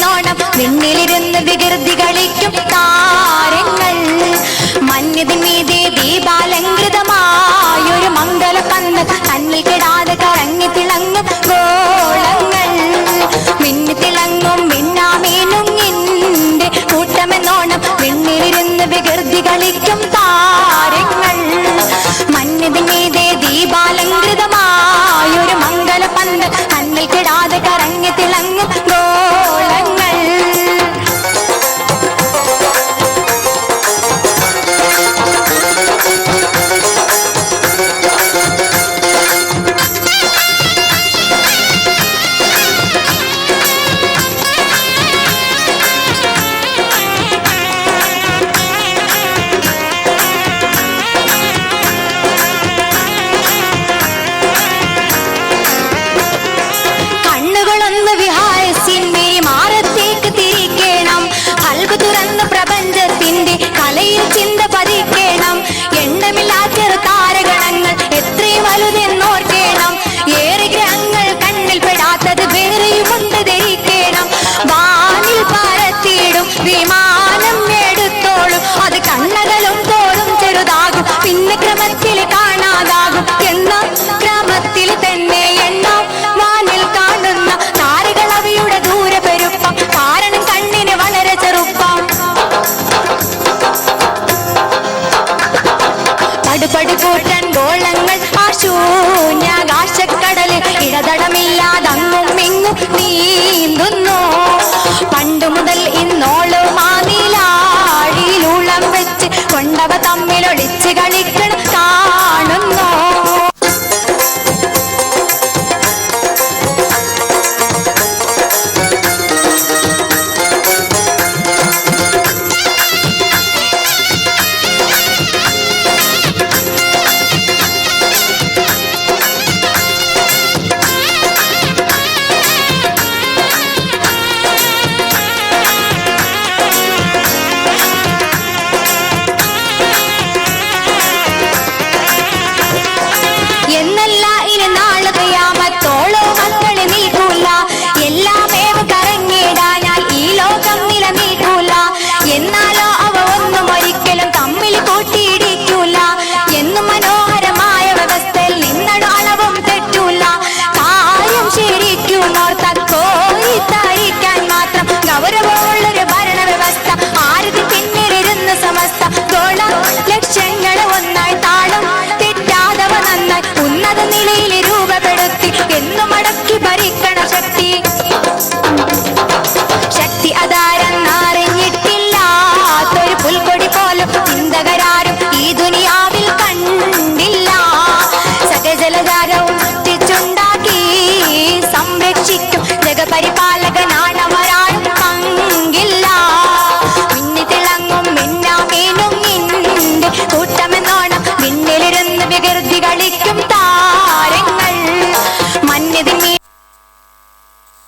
പുഷ്പമെന്നോണം വിണ്ണിലിരുന്ന് വികൃതി കളിക്കും താരങ്ങൾ. മഞ്ഞതിന്മീതെ ദീപാലങ്കൃതമായൊരു മംഗലപന്ത് കണ്ണിൽ കിടാതെ കറങ്ങി തിളങ്ങും ഗോളങ്ങൾ. മിന്നിത്തിളങ്ങും മിന്നാമീനുങ്ങിന്റെ കൂട്ടമെന്നോണം വിണ്ണിലിരുന്ന് വികൃതി കളിക്കും താരങ്ങൾ. മഞ്ഞതിന്മീതെ ദീപാലങ്കൃതമായൊരു മംഗലപന്ത് കണ്ണിൽ കിടാതെ കറങ്ങി തിളങ്ങും ഗോളങ്ങൾ. വിമാനം എടുത്തോളും അത് കണ്ണകലും തോറും ചെറുതാകും, പിന്നെ ക്രമത്തിൽ കാണാതാകും. എന്ന ക്രമത്തിൽ തന്നെ എണ്ണാം വാനിൽ കാണുന്ന താരകൾ അവയുടെ ദൂരെ പെരുപ്പം, കാരണം കണ്ണിന് വളരെ ചെറുപ്പം. പടുപടു കൂട്ടൻ ഗോളങ്ങൾ ആ ശൂന്യാകാശക്കടലിൽ ഇടതടമില്ലാതങ്ങും ഇങ്ങും നീന്തുന്നു. പണ്ടു മുതൽ ഇന്നോളം ആ നീലാഴിയിലുളം വെച്ച് കൊണ്ടവ തമ്മിലൊളിച്ച് കളിക്കണം കാണുന്നു. എന്നല്ല ഇനി നാളെ ഖിയാമത്തോളോ മക്കളെ നീക്കൂല, എല്ലാമേവ് കറങ്ങിടാനാൽ ഈ ലോകം നിലനിൽക്കൂല. എന്നാലോ അവ ഒന്നും ഒരിക്കലും തമ്മിൽ കൂട്ടിയിടിക്കൂല. എന്നും മനോഹരമായ വ്യവസ്ഥയിൽ നിന്നട അളവും തെറ്റൂല. കാര്യം ശരിക്കും ഓർത്താൽ കോരിത്തരിക്കാൻ മാത്രം ഗൗരവമുള്ളൊരു ഭരണ വ്യവസ്ഥ. ആരതി പിന്നിലിരുന്ന് സമസ്ത തോളം ലക്ഷ്യങ്ങൾ ഒന്നായി താളം തെറ്റാതവ നന്നായി ഉന്നത നിലയിൽ രൂപപ്പെടുത്തി എന്നു മടക്കി ഭരിക്കണ ശക്തി. ശക്തി അതാരെന്നറിഞ്ഞിട്ടില്ലാത്തൊരു പുൽക്കൊടി പോലും ചിന്തകരാരും ഈ ദുനിയാവിൽ കണ്ടില്ല. സകലജലധാരവും സൃഷ്ടിച്ചുണ്ടാക്കി സംരക്ഷിക്കും ജഗപരിപാലക